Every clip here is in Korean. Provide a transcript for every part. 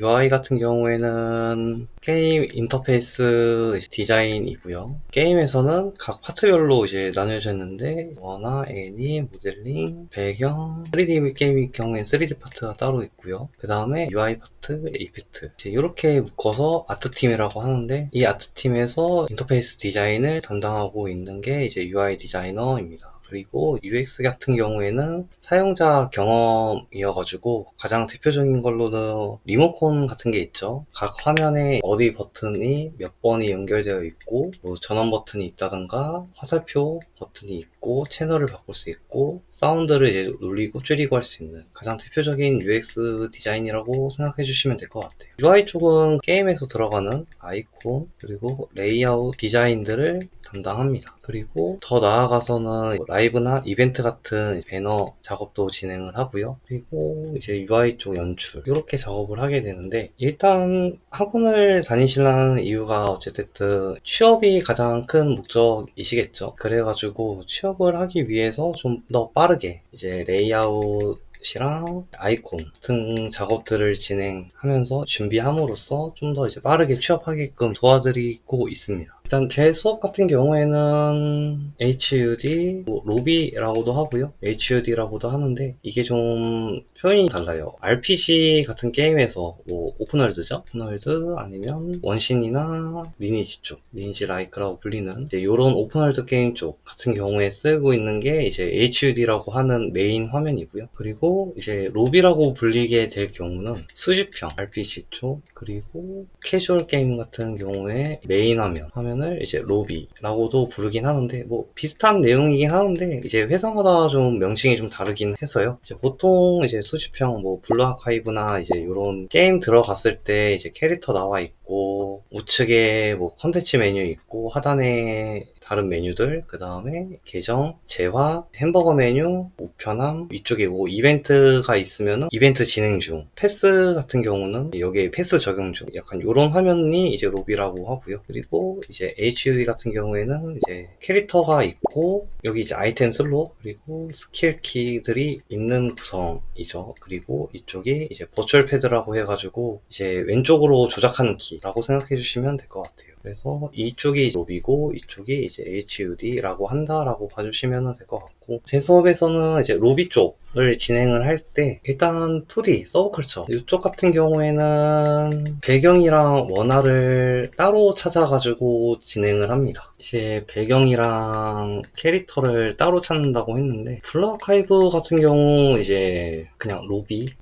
UI 같은 경우에는 게임 인터페이스 디자인이고요. 게임에서는 각 파트별로 이제 나뉘어져 있는데 원화, 애니, 모델링, 배경, 3D 게임의 경우엔 3D 파트가 따로 있고요. 그 다음에 UI 파트, 이펙트 이렇게 묶어서 아트팀이라고 하는데, 이 아트팀에서 인터페이스 디자인을 담당하고 있는 게 이제 UI 디자이너입니다. 그리고 UX 같은 경우에는 사용자 경험이어가지고 가장 대표적인 걸로는 리모컨 같은 게 있죠. 각 화면에 어디 버튼이 몇 번이 연결되어 있고, 뭐 전원 버튼이 있다던가 화살표 버튼이 있고, 채널을 바꿀 수 있고, 사운드를 이제 올리고 줄이고 할 수 있는 가장 대표적인 UX 디자인이라고 생각해 주시면 될 것 같아요. UI 쪽은 게임에서 들어가는 아이콘 그리고 레이아웃 디자인들을 담당합니다. 그리고 더 나아가서는 라이브나 이벤트 같은 배너 작업도 진행을 하고요. 그리고 이제 UI 쪽 연출 이렇게 작업을 하게 되는데, 일단 학원을 다니시려는 이유가 어쨌든 취업이 가장 큰 목적이시겠죠. 그래가지고 취업을 하기 위해서 좀 더 빠르게 이제 레이아웃 이랑 아이콘 같은 작업들을 진행하면서 준비함으로써 좀 더 이제 빠르게 취업하게끔 도와드리고 있습니다. 일단 제 수업 같은 경우에는 HUD, 로비라고도 하고요. HUD라고도 하는데, 이게 좀 표현이 달라요. RPG 같은 게임에서 뭐 오픈월드죠? 오픈월드 아니면 원신이나 리니지 쪽, 리니지 라이크라고 불리는 이제 요런 오픈월드 게임 쪽 같은 경우에 쓰고 있는 게 이제 HUD라고 하는 메인 화면이고요. 그리고 이제 로비라고 불리게 될 경우는 수집형 RPG 쪽, 그리고 캐주얼 게임 같은 경우에 메인 화면을 이제 로비라고도 부르긴 하는데, 뭐 비슷한 내용이긴 하는데 이제 회사마다 좀 명칭이 좀 다르긴 해서요. 이제 보통 이제 수집형 뭐 블루 아카이브나 이제 이런 게임 들어갔을 때 이제 캐릭터 나와 있고, 우측에 뭐 컨텐츠 메뉴 있고, 하단에 다른 메뉴들, 그 다음에 계정, 재화, 햄버거 메뉴, 우편함, 위쪽에 뭐 이벤트가 있으면은 이벤트 진행 중, 패스 같은 경우는 여기에 패스 적용 중, 약간 이런 화면이 이제 로비라고 하고요. 그리고 이제 HUD 같은 경우에는 이제 캐릭터가 있고, 여기 이제 아이템 슬롯, 그리고 스킬 키들이 있는 구성이죠. 그리고 이쪽이 이제 버추얼 패드라고 해가지고 이제 왼쪽으로 조작하는 키라고 생각해 주시면 될 것 같아요. 그래서 이쪽이 로비고 이쪽이 이제 HUD라고 한다라고 봐주시면 될 것 같고, 제 수업에서는 이제 로비 쪽을 진행을 할 때 일단 2D 서브컬처 이쪽 같은 경우에는 배경이랑 원화를 따로 찾아가지고 진행을 합니다. 이제 배경이랑 캐릭터를 따로 찾는다고 했는데, 블루아카이브 같은 경우 이제 그냥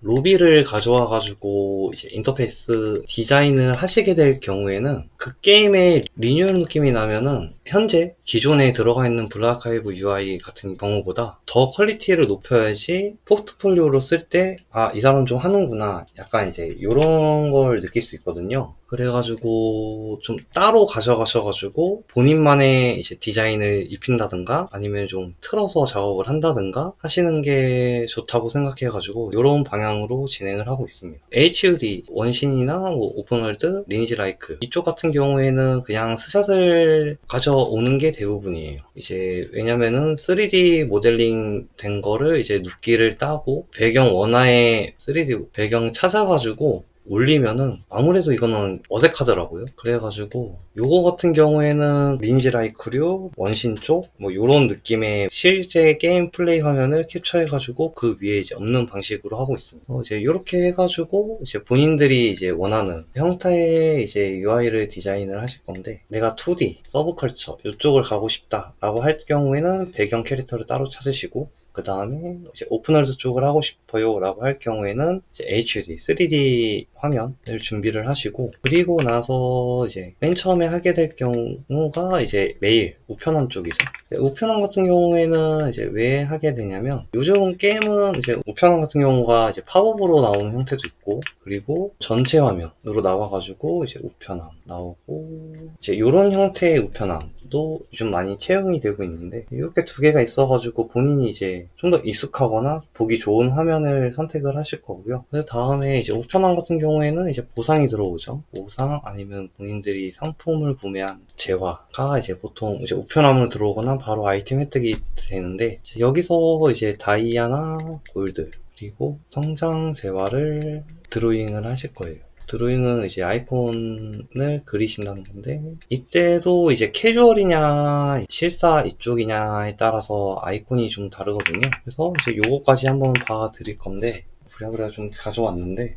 로비를 가져와 가지고 이제 인터페이스 디자인을 하시게 될 경우에는 그 게임의 리뉴얼 느낌이 나면은 현재 기존에 들어가 있는 블루아카이브 UI 같은 경우보다 더 퀄리티를 높여야지 포트폴리오로 쓸 때 이 사람 좀 하는구나, 약간 이제 이런 걸 느낄 수 있거든요. 그래가지고 좀 따로 가져가셔가지고 본인만의 이제 디자인을 입힌다든가 아니면 좀 틀어서 작업을 한다든가 하시는 게 좋다고 생각해가지고 이런 방향으로 진행을 하고 있습니다. HUD 원신이나 뭐 오픈월드, 리니지 라이크 이쪽 같은 경우에는 그냥 스샷을 가져오는 게 대부분이에요. 이제 왜냐면은 3D 모델링 된 거를 이제 눕기를 따고 배경 원화에 3D 배경 찾아가지고 올리면은 아무래도 이거는 어색하더라고요. 그래가지고 요거 같은 경우에는 리니지 라이크류 원신 쪽 뭐 요런 느낌의 실제 게임 플레이 화면을 캡처해가지고 그 위에 이제 엎는 방식으로 하고 있습니다. 이제 이렇게 해가지고 이제 본인들이 이제 원하는 형태의 이제 UI를 디자인을 하실 건데, 내가 2D 서브컬처 이쪽을 가고 싶다라고 할 경우에는 배경 캐릭터를 따로 찾으시고, 그 다음에 이제 오픈월드 쪽을 하고 싶어요 라고 할 경우에는 이제 HUD 3D 화면을 준비를 하시고, 그리고 나서 이제 맨 처음에 하게 될 경우가 이제 메일 우편함 쪽이죠. 우편함 같은 경우에는 이제 왜 하게 되냐면, 요즘 게임은 이제 우편함 같은 경우가 이제 팝업으로 나오는 형태도 있고, 그리고 전체 화면으로 나와가지고 이제 우편함 나오고, 이제 이런 형태의 우편함도 요즘 많이 채용이 되고 있는데, 이렇게 두 개가 있어가지고 본인이 이제 좀 더 익숙하거나 보기 좋은 화면을 선택을 하실 거고요. 그 다음에 이제 우편함 같은 경우에는 이제 보상이 들어오죠. 보상 아니면 본인들이 상품을 구매한 재화가 이제 보통 이제 우편함으로 들어오거나 바로 아이템 혜택이 되는데, 여기서 이제 다이아나 골드 그리고 성장 재화를 드로잉을 하실 거예요. 드로잉은 이제 아이콘을 그리신다는 건데, 이때도 이제 캐주얼이냐 실사 이쪽이냐에 따라서 아이콘이 좀 다르거든요. 그래서 이제 요거까지 한번 봐드릴 건데, 부랴부랴 좀 가져왔는데,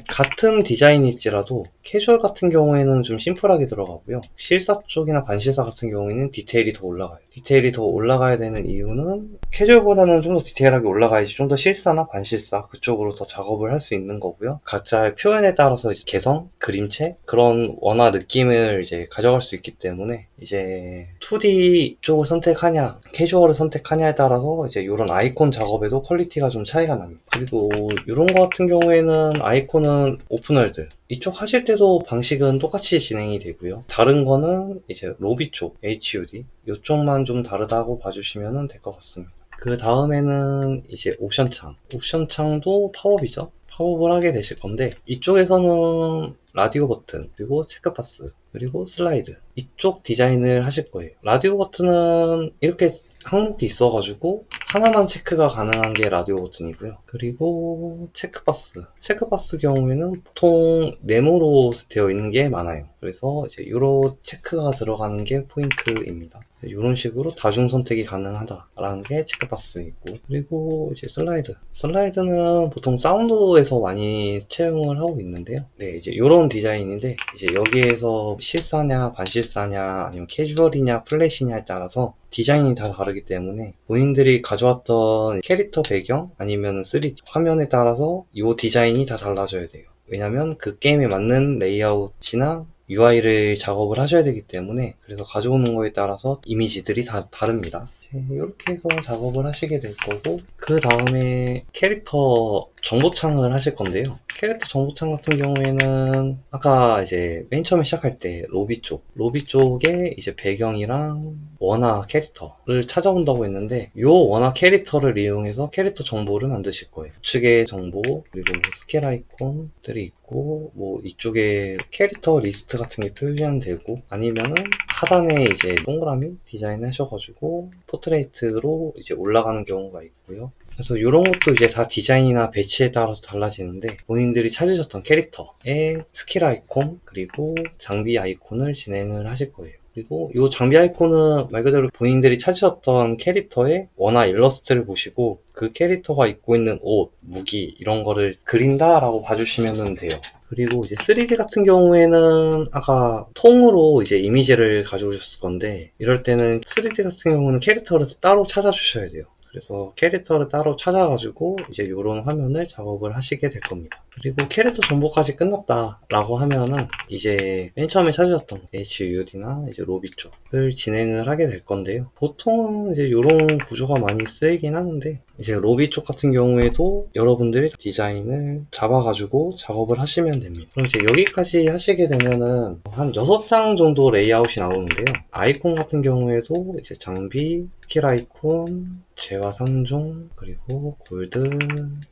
같은 디자인일지라도 캐주얼 같은 경우에는 좀 심플하게 들어가고요. 실사 쪽이나 반실사 같은 경우에는 디테일이 더 올라가요. 디테일이 더 올라가야 되는 이유는 캐주얼보다는 좀 더 디테일하게 올라가야지 좀 더 실사나 반실사 그쪽으로 더 작업을 할 수 있는 거고요. 각자의 표현에 따라서 이제 개성, 그림체 그런 원화 느낌을 이제 가져갈 수 있기 때문에 이제 2D 쪽을 선택하냐 캐주얼을 선택하냐에 따라서 이제 이런 아이콘 작업에도 퀄리티가 좀 차이가 납니다. 그리고 이런 거 같은 경우에는 아이콘은 오픈월드 이쪽 하실 때도 방식은 똑같이 진행이 되고요. 다른 거는 이제 로비 쪽 HUD 이쪽만 좀 다르다고 봐주시면 될 것 같습니다. 그 다음에는 이제 옵션창도 파워업이죠. 파워업을 하게 되실 건데 이쪽에서는 라디오 버튼 그리고 체크파스 그리고 슬라이드 이쪽 디자인을 하실 거예요. 라디오 버튼은 이렇게 항목이 있어가지고 하나만 체크가 가능한 게 라디오 버튼이고요. 그리고 체크바스 경우에는 보통 네모로 되어 있는 게 많아요. 그래서 이제 요런 체크가 들어가는 게 포인트입니다. 이런 식으로 다중 선택이 가능하다라는 게 체크바스이고, 그리고 이제 슬라이드는 보통 사운드에서 많이 채용을 하고 있는데요. 네, 이제 이런 디자인인데 이제 여기에서 실사냐 반실사냐 아니면 캐주얼이냐 플랫이냐에 따라서 디자인이 다 다르기 때문에 본인들이 가져왔던 캐릭터 배경 아니면 3D 화면에 따라서 이 디자인이 다 달라져야 돼요. 왜냐면 그 게임에 맞는 레이아웃이나 UI를 작업을 하셔야 되기 때문에 그래서 가져오는 거에 따라서 이미지들이 다 다릅니다. 이렇게 해서 작업을 하시게 될 거고, 그 다음에 캐릭터 정보창을 하실 건데요. 캐릭터 정보창 같은 경우에는 아까 이제 맨 처음에 시작할 때 로비 쪽에 이제 배경이랑 원화 캐릭터를 찾아온다고 했는데 요 원화 캐릭터를 이용해서 캐릭터 정보를 만드실 거예요. 우측에 정보 그리고 스킬 아이콘들이 있고 뭐 이쪽에 캐릭터 리스트 같은 게 표현되고 아니면은 하단에 이제 동그라미 디자인 하셔가지고 포트레이트로 이제 올라가는 경우가 있고요. 그래서 이런 것도 이제 다 디자인이나 배치에 따라서 달라지는데 본인들이 찾으셨던 캐릭터의 스킬 아이콘 그리고 장비 아이콘을 진행을 하실 거예요. 그리고 이 장비 아이콘은 말 그대로 본인들이 찾으셨던 캐릭터의 원화 일러스트를 보시고 그 캐릭터가 입고 있는 옷, 무기 이런 거를 그린다라고 봐주시면 돼요. 그리고 이제 3D 같은 경우에는 아까 통으로 이제 이미지를 가져오셨을 건데 이럴 때는 3D 같은 경우는 캐릭터를 따로 찾아주셔야 돼요. 그래서 캐릭터를 따로 찾아가지고 이제 이런 화면을 작업을 하시게 될 겁니다. 그리고 캐릭터 정보까지 끝났다라고 하면은 이제 맨 처음에 찾으셨던 HUD나 이제 로비 쪽을 진행을 하게 될 건데요. 보통은 이제 이런 구조가 많이 쓰이긴 하는데 이제 로비 쪽 같은 경우에도 여러분들이 디자인을 잡아가지고 작업을 하시면 됩니다. 그럼 이제 여기까지 하시게 되면은 한 6장 정도 레이아웃이 나오는데요. 아이콘 같은 경우에도 이제 장비, 스킬 아이콘, 재화 3종, 그리고 골드,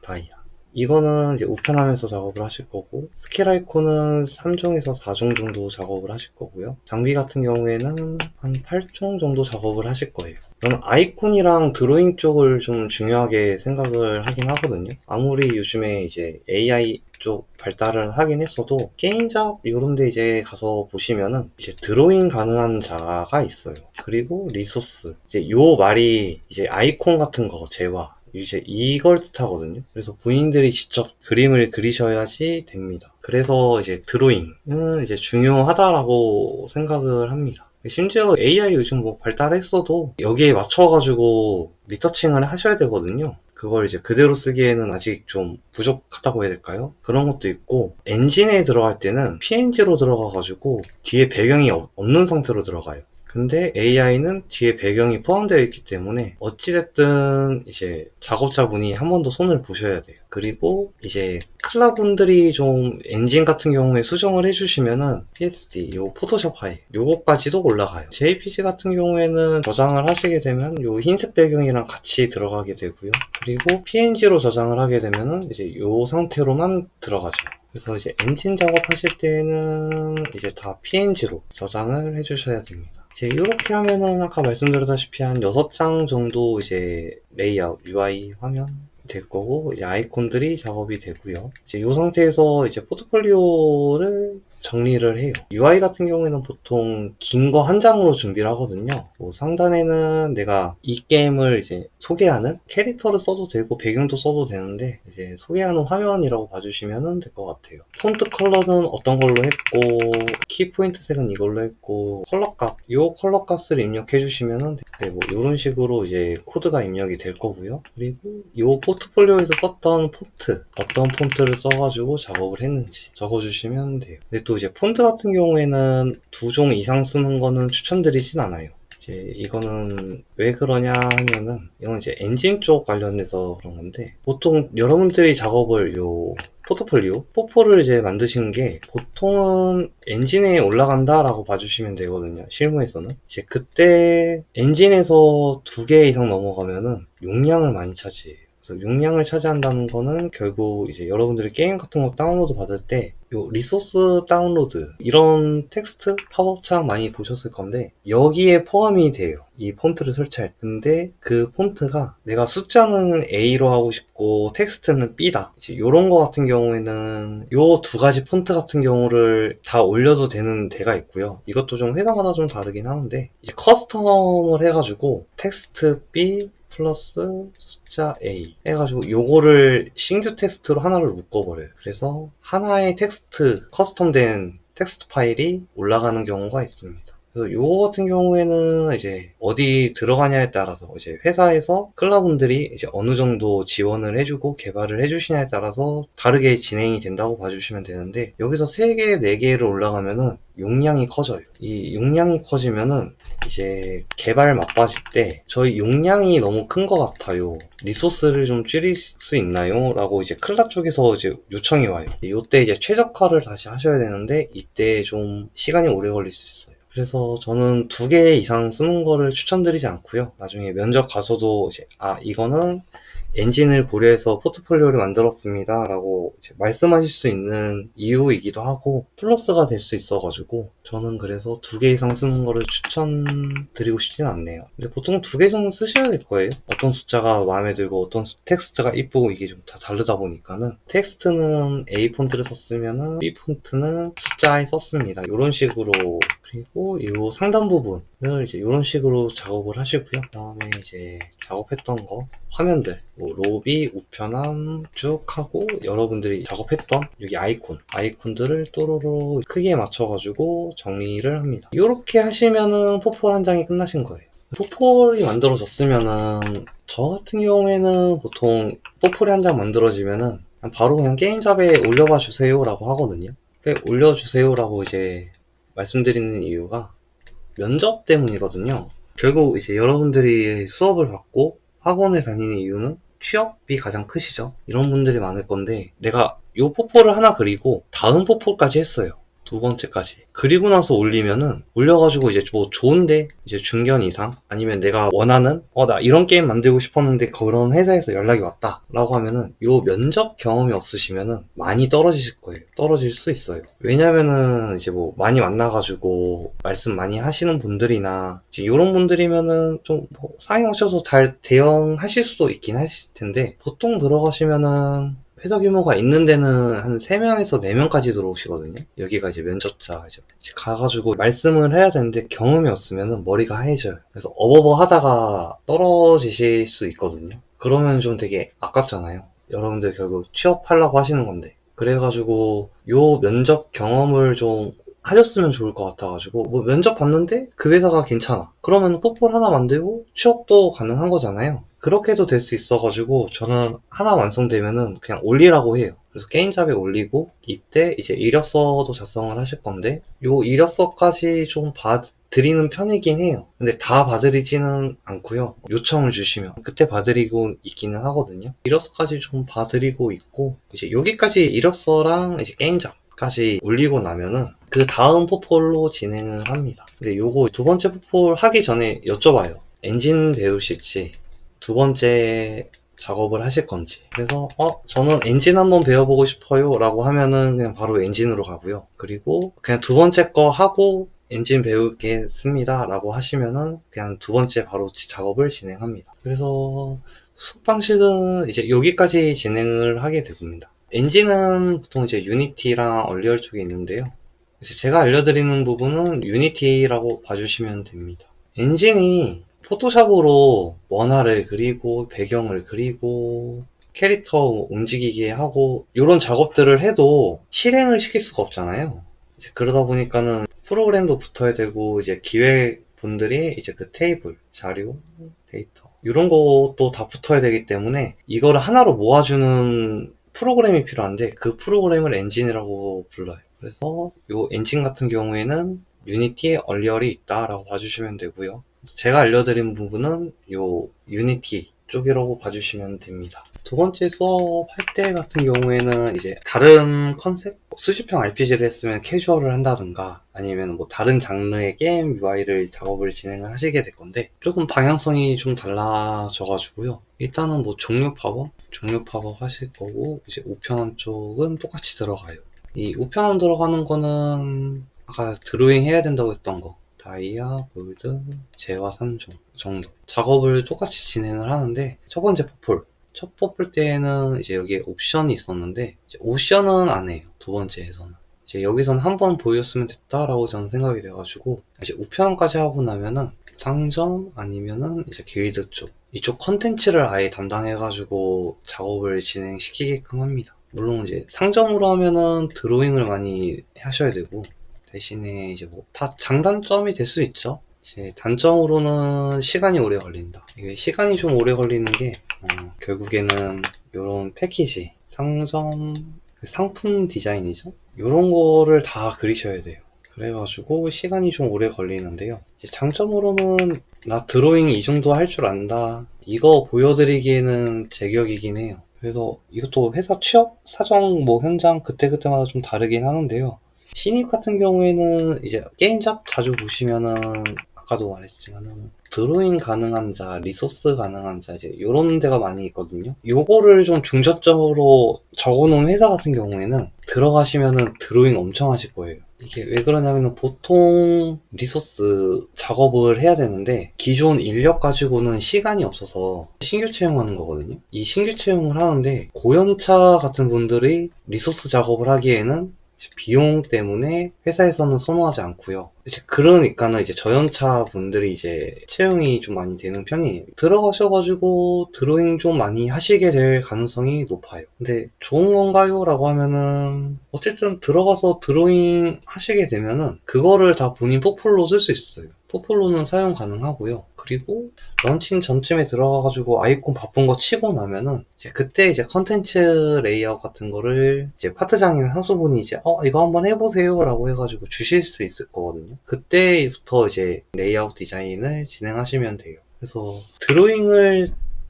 다이아. 이거는 이제 우편하면서 작업을 하실 거고, 스킬 아이콘은 3종에서 4종 정도 작업을 하실 거고요. 장비 같은 경우에는 한 8종 정도 작업을 하실 거예요. 저는 아이콘이랑 드로잉 쪽을 좀 중요하게 생각을 하긴 하거든요. 아무리 요즘에 이제 AI 쪽 발달을 하긴 했어도 게임잡 이런 데 이제 가서 보시면은 이제 드로잉 가능한 자가 있어요. 그리고 리소스 이제 요 말이 이제 아이콘 같은 거 재화 이제 이걸 뜻하거든요. 그래서 본인들이 직접 그림을 그리셔야지 됩니다. 그래서 이제 드로잉은 이제 중요하다라고 생각을 합니다. 심지어 AI 요즘 뭐 발달했어도 여기에 맞춰가지고 리터칭을 하셔야 되거든요. 그걸 이제 그대로 쓰기에는 아직 좀 부족하다고 해야 될까요? 그런 것도 있고 엔진에 들어갈 때는 PNG로 들어가가지고 뒤에 배경이 없는 상태로 들어가요. 근데 AI는 뒤에 배경이 포함되어 있기 때문에 어찌됐든 이제 작업자분이 한 번 더 손을 보셔야 돼요. 그리고 이제 클라분들이 좀 엔진 같은 경우에 수정을 해주시면은 PSD, 요 포토샵 파일 요거까지도 올라가요. JPG 같은 경우에는 저장을 하시게 되면 요 흰색 배경이랑 같이 들어가게 되고요. 그리고 PNG로 저장을 하게 되면은 이제 요 상태로만 들어가죠. 그래서 이제 엔진 작업하실 때는 이제 다 PNG로 저장을 해주셔야 됩니다. 이제 이렇게 하면은 아까 말씀드렸다시피 한 6장 정도 이제 레이아웃, UI 화면 될 거고, 이제 아이콘들이 작업이 되고요. 이제 이 상태에서 이제 포트폴리오를 정리를 해요. UI 같은 경우에는 보통 긴 거 한 장으로 준비를 하거든요. 뭐 상단에는 내가 이 게임을 이제 소개하는 캐릭터를 써도 되고 배경도 써도 되는데, 이제 소개하는 화면이라고 봐주시면 될 것 같아요. 폰트 컬러는 어떤 걸로 했고, 키포인트 색은 이걸로 했고, 컬러값, 이 컬러값을 입력해 주시면은 네, 뭐 이런 식으로 이제 코드가 입력이 될 거고요. 그리고 이 포트폴리오에서 썼던 폰트, 어떤 폰트를 써가지고 작업을 했는지 적어주시면 돼요. 근데 또 이제 폰트 같은 경우에는 2종 이상 쓰는 거는 추천드리진 않아요. 이제 이거는 왜 그러냐 하면은 이건 이제 엔진 쪽 관련해서 그런 건데, 보통 여러분들이 작업을 요 포트폴리오, 포포를 이제 만드신 게 보통은 엔진에 올라간다라고 봐주시면 되거든요. 실무에서는. 이제 그때 엔진에서 2개 이상 넘어가면은 용량을 많이 차지해요. 그래서 용량을 차지한다는 거는 결국 이제 여러분들이 게임 같은 거 다운로드 받을 때 요 리소스 다운로드 이런 텍스트 팝업창 많이 보셨을 건데 여기에 포함이 돼요. 이 폰트를 설치할 때. 근데 그 폰트가 내가 숫자는 A로 하고 싶고 텍스트는 B다. 이제 요런 거 같은 경우에는 요 2가지 폰트 같은 경우를 다 올려도 되는 데가 있고요. 이것도 좀 회사마다 좀 다르긴 하는데 이제 커스텀을 해가지고 텍스트 B 플러스 숫자 A 해가지고 요거를 신규 텍스트로 하나를 묶어버려요. 그래서 하나의 텍스트, 커스텀된 텍스트 파일이 올라가는 경우가 있습니다. 그래서 요거 같은 경우에는 이제 어디 들어가냐에 따라서 이제 회사에서 클라분들이 이제 어느 정도 지원을 해주고 개발을 해주시냐에 따라서 다르게 진행이 된다고 봐주시면 되는데, 여기서 3개, 4개를 올라가면은 용량이 커져요. 이 용량이 커지면은 이제 개발 맛봐질 때 저희 용량이 너무 큰 것 같아요. 리소스를 좀 줄일 수 있나요? 라고 이제 클라 쪽에서 이제 요청이 와요. 이때 이제 최적화를 다시 하셔야 되는데 이때 좀 시간이 오래 걸릴 수 있어요. 그래서 저는 2개 이상 쓰는 거를 추천드리지 않고요. 나중에 면접 가서도 이제 이거는 엔진을 고려해서 포트폴리오를 만들었습니다 라고 말씀하실 수 있는 이유이기도 하고 플러스가 될 수 있어가지고 저는 그래서 2개 이상 쓰는 거를 추천드리고 싶진 않네요. 근데 보통 2개 정도 쓰셔야 될 거예요. 어떤 숫자가 마음에 들고 어떤 텍스트가 이쁘고 이게 좀 다 다르다 보니까는 텍스트는 A 폰트를 썼으면은 B 폰트는 숫자에 썼습니다. 이런 식으로. 그리고 이 상단 부분을 이제 이런 식으로 작업을 하시고요. 그 다음에 이제 작업했던 거 화면들 뭐 로비, 우편함 쭉 하고 여러분들이 작업했던 여기 아이콘들을 또로로 크기에 맞춰가지고 정리를 합니다. 이렇게 하시면은 포폴 한 장이 끝나신 거예요. 포폴이 만들어졌으면은 저 같은 경우에는 보통 포폴이 한 장 만들어지면은 바로 그냥 게임잡에 올려봐 주세요 라고 하거든요. 올려주세요 라고 이제 말씀드리는 이유가 면접 때문이거든요. 결국 이제 여러분들이 수업을 받고 학원을 다니는 이유는 취업이 가장 크시죠. 이런 분들이 많을 건데 내가 요 포폴을 하나 그리고 다음 포폴까지 했어요. 2번째까지. 그리고 나서 올려가지고 이제 뭐 좋은데, 이제 중견 이상? 아니면 내가 원하는, 나 이런 게임 만들고 싶었는데 그런 회사에서 연락이 왔다. 라고 하면은, 요 면접 경험이 없으시면은 많이 떨어지실 거예요. 떨어질 수 있어요. 왜냐면은, 이제 뭐 많이 만나가지고 말씀 많이 하시는 분들이나, 이제 요런 분들이면은 좀 상황 맞춰서 잘 대응하실 수도 있긴 하실 텐데, 보통 들어가시면은, 회사 규모가 있는 데는 한 3명에서 4명까지 들어오시거든요. 여기가 이제 면접자죠. 가가지고 말씀을 해야 되는데 경험이 없으면 머리가 하얘져요. 그래서 어버버 하다가 떨어지실 수 있거든요. 그러면 좀 되게 아깝잖아요. 여러분들 결국 취업하려고 하시는 건데. 그래가지고 요 면접 경험을 좀 하셨으면 좋을 것 같아가지고 뭐 면접 봤는데 그 회사가 괜찮아. 그러면 포폴 하나 만들고 취업도 가능한 거잖아요. 그렇게 해도 될 수 있어가지고 저는 하나 완성되면은 그냥 올리라고 해요. 그래서 게임잡에 올리고 이때 이제 이력서도 작성을 하실 건데 요 이력서까지 좀 드리는 편이긴 해요. 근데 다 봐드리지는 않고요. 요청을 주시면 그때 봐드리고 있기는 하거든요. 이력서까지 좀 봐드리고 있고 이제 여기까지 이력서랑 이제 게임잡까지 올리고 나면은 그 다음 포폴로 진행을 합니다. 근데 요거 2번째 포폴 하기 전에 여쭤봐요. 엔진 배우실지 2번째 작업을 하실 건지. 그래서 저는 엔진 한번 배워보고 싶어요 라고 하면은 그냥 바로 엔진으로 가고요. 그리고 그냥 2번째 거 하고 엔진 배우겠습니다 라고 하시면은 그냥 2번째 바로 작업을 진행합니다. 그래서 수업 방식은 이제 여기까지 진행을 하게 됩니다. 엔진은 보통 이제 유니티랑 얼리얼 쪽에 있는데요. 그래서 제가 알려드리는 부분은 유니티라고 봐주시면 됩니다. 엔진이 포토샵으로 원화를 그리고 배경을 그리고 캐릭터 움직이게 하고 이런 작업들을 해도 실행을 시킬 수가 없잖아요. 이제 그러다 보니까는 프로그램도 붙어야 되고 이제 기획분들이 이제 그 테이블, 자료, 데이터 이런 것도 다 붙어야 되기 때문에 이거를 하나로 모아주는 프로그램이 필요한데 그 프로그램을 엔진이라고 불러요. 그래서 이 엔진 같은 경우에는 유니티에 얼리얼이 있다라고 봐주시면 되고요. 제가 알려드린 부분은 요 유니티 쪽이라고 봐주시면 됩니다. 두 번째 수업할 때 같은 경우에는 이제 다른 컨셉? 수집형 RPG를 했으면 캐주얼을 한다든가 아니면 뭐 다른 장르의 게임 UI를 작업을 진행을 하시게 될 건데 조금 방향성이 좀 달라져가지고요. 일단은 뭐 종료 팝업 하실 거고 이제 우편함 쪽은 똑같이 들어가요. 이 우편함 들어가는 거는 아까 드로잉 해야 된다고 했던 거 다이아, 골드, 재화 3종 정도 작업을 똑같이 진행을 하는데 첫 번째 첫 퍼플 때에는 이제 여기에 옵션이 있었는데 이제 옵션은 안 해요. 두 번째에서는 이제 여기서는 한 번 보였으면 됐다라고 저는 생각이 돼가지고 이제 우편까지 하고 나면은 상점 아니면은 이제 길드 쪽 이쪽 컨텐츠를 아예 담당해가지고 작업을 진행시키게끔 합니다. 물론 이제 상점으로 하면은 드로잉을 많이 하셔야 되고 대신에 이제 뭐 다 장단점이 될 수 있죠. 이제 단점으로는 시간이 오래 걸린다. 이게 시간이 좀 오래 걸리는 게 결국에는 이런 패키지, 상점, 상품 디자인이죠. 이런 거를 다 그리셔야 돼요. 그래가지고 시간이 좀 오래 걸리는데요. 이제 장점으로는 나 드로잉 이 정도 할 줄 안다. 이거 보여드리기에는 제격이긴 해요. 그래서 이것도 회사 취업 사정 뭐 현장 그때그때마다 좀 다르긴 하는데요. 신입 같은 경우에는 이제 게임잡 자주 보시면은 아까도 말했지만은 드로잉 가능한 자, 리소스 가능한 자 이제 요런 데가 많이 있거든요. 요거를 좀 중점적으로 적어놓은 회사 같은 경우에는 들어가시면은 드로잉 엄청 하실 거예요. 이게 왜 그러냐면은 보통 리소스 작업을 해야 되는데 기존 인력 가지고는 시간이 없어서 신규 채용하는 거거든요. 이 신규 채용을 하는데 고연차 같은 분들이 리소스 작업을 하기에는 비용 때문에 회사에서는 선호하지 않고요. 이제 그러니까는 이제 저연차 분들이 이제 채용이 좀 많이 되는 편이에요. 들어가셔가지고 드로잉 좀 많이 하시게 될 가능성이 높아요. 근데 좋은 건가요? 라고 하면은 어쨌든 들어가서 드로잉 하시게 되면은 그거를 다 본인 포폴로 쓸 수 있어요. 포폴로는 사용 가능하고요. 그리고 런칭 전쯤에 들어가가지고 아이콘 바쁜 거 치고 나면은 이제 그때 이제 컨텐츠 레이아웃 같은 거를 이제 파트장이나 사수분이 이제 이거 한번 해보세요 라고 해가지고 주실 수 있을 거거든요. 그때부터 이제 레이아웃 디자인을 진행하시면 돼요. 그래서 드로잉을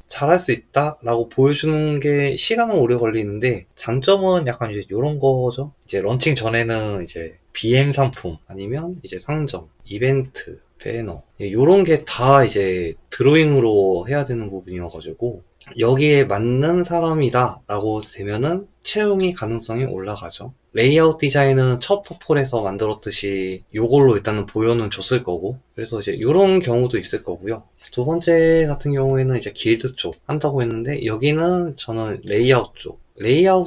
잘할 수 있다 라고 보여주는 게 시간은 오래 걸리는데 장점은 약간 이제 이런 거죠. 이제 런칭 전에는 이제 BM 상품 아니면 이제 상점, 이벤트, 배너 이런 게 다 이제 드로잉으로 해야 되는 부분이어가지고 여기에 맞는 사람이다 라고 되면은 채용이 가능성이 올라가죠. 레이아웃 디자인은 첫 퍼폴에서 만들었듯이 요걸로 일단은 보여는 줬을 거고 그래서 이제 이런 경우도 있을 거고요. 두 번째 같은 경우에는 이제 길드 쪽 한다고 했는데 여기는 저는 레이아웃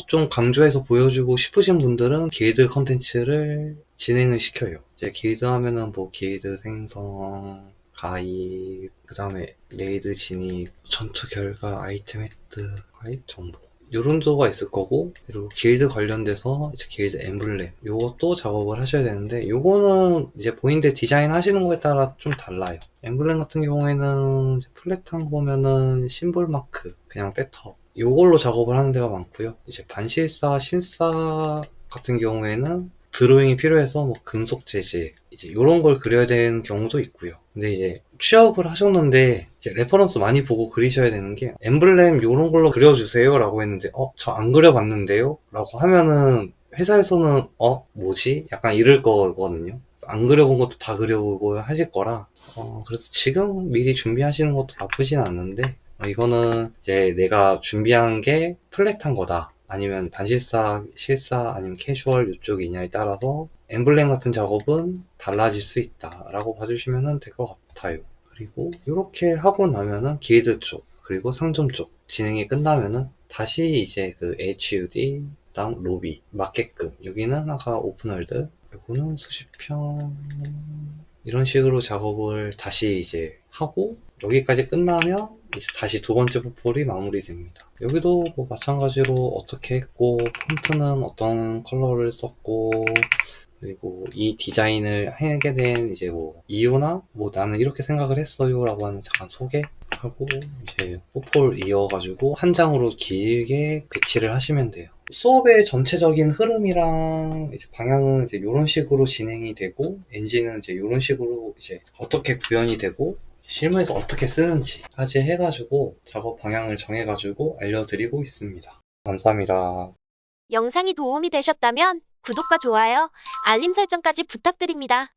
좀 강조해서 보여주고 싶으신 분들은 길드 컨텐츠를 진행을 시켜요. 이제 길드 하면은 뭐 길드 생성, 가입, 그 다음에 레이드 진입, 전투 결과, 아이템 획득, 가입 정보 요런 도가 있을 거고 그리고 길드 관련돼서 이제 길드 엠블렘 요것도 작업을 하셔야 되는데 요거는 이제 본인들 디자인 하시는 거에 따라 좀 달라요. 엠블렘 같은 경우에는 플랫한 거면은 심볼 마크 그냥 배터 요걸로 작업을 하는 데가 많고요. 이제 반실사, 실사 같은 경우에는 드로잉이 필요해서 뭐 금속 재질 이제 이런 걸 그려야 되는 경우도 있고요. 근데 이제 취업을 하셨는데 이제 레퍼런스 많이 보고 그리셔야 되는 게 엠블렘 이런 걸로 그려주세요 라고 했는데 저 안 그려봤는데요? 라고 하면은 회사에서는 뭐지? 약간 이럴 거거든요. 안 그려본 것도 다 그려보고 하실 거라 그래서 지금 미리 준비하시는 것도 나쁘진 않는데 이거는 이제 내가 준비한 게 플랫한 거다. 아니면 반실사, 실사, 아니면 캐주얼 이쪽이냐에 따라서 엠블렘 같은 작업은 달라질 수 있다 라고 봐주시면 될 것 같아요. 그리고 이렇게 하고 나면은 길드 쪽 그리고 상점 쪽 진행이 끝나면은 다시 이제 그 HUD, 다음 로비 맞게끔 여기는 아까 오픈월드, 요거는 수십평 이런 식으로 작업을 다시 이제 하고 여기까지 끝나면 이제 다시 두 번째 포폴이 마무리됩니다. 여기도 뭐 마찬가지로 어떻게 했고 폰트는 어떤 컬러를 썼고 그리고 이 디자인을 하게 된 이제 뭐 이유나 뭐 나는 이렇게 생각을 했어요 라고 하는 잠깐 소개하고 이제 포폴 이어가지고 한 장으로 길게 배치를 하시면 돼요. 수업의 전체적인 흐름이랑 이제 방향은 이제 이런 식으로 진행이 되고 엔진은 이제 이런 식으로 이제 어떻게 구현이 되고 실무에서 어떻게 쓰는지까지 해가지고 작업 방향을 정해가지고 알려드리고 있습니다. 감사합니다. 영상이 도움이 되셨다면 구독과 좋아요, 알림 설정까지 부탁드립니다.